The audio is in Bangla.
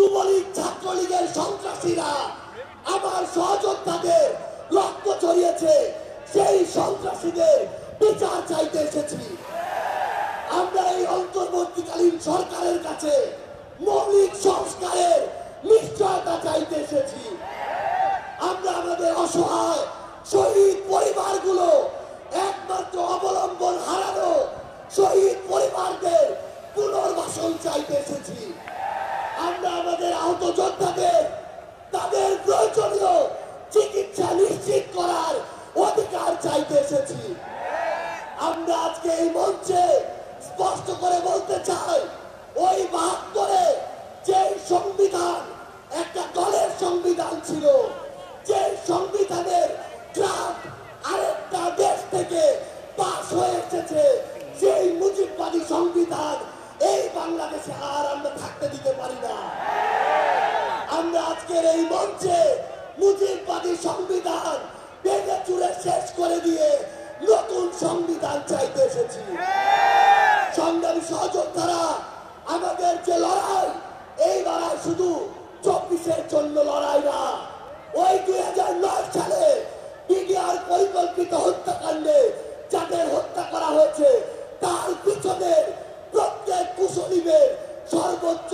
যুবলীগ ছাত্রলীগের সন্ত্রাসীরা আমার সহযোদ্ধাদের রক্ত ঝরিয়েছে, সেই সন্ত্রাসীদের বিচার চাইতে এসেছি। আমরা এই অন্তর্বর্তীকালীন সরকারের কাছে মৌলিক সংস্কারের নিশ্চয়তা চাইতে এসেছি। আমরা আমাদের অসহায় শহীদ পরিবারগুলো, একমাত্র অবলম্বন হারানো শহীদ পরিবারদের পুনর্বাসন চাইতে এসেছি। আমরা আমাদের আহত যোদ্ধাদের তাদের প্রয়োজনীয় চিকিৎসা নিশ্চিত করার অধিকার চাইতে এসেছি। আমরা আজকে এই মঞ্চে স্পষ্ট করে বলতে চাই, ওই ৭২-এ যে সংবিধান একটা দলের সংবিধান ছিল, যে সংবিধানের ড্রাফট আরেকটা দেশ থেকে পাশ হয়ে এসেছে, সেই মুজিববাদী সংবিধান এই বাংলাদেশে আর আমরা থাকতে দিতে পারি না। আমরা আজকের এই মঞ্চে মুজিববাদী সংবিধান ভেঙে চুরে শেষ করে দিয়ে নতুন সংবিধান চাইতে এসেছি। সংগ্রামী সহযোদ্ধারা, আমাদের যে লড়াই, এই লড়াই শুধু ২৪-এর জন্য লড়াই না। ওই ২০০৯ সালে বিডিআর পরিকল্পিত হত্যাকাণ্ডে যাদের হত্যা করা হয়েছে, তার পিছনের প্রত্যেক কুশলীদের সর্বোচ্চ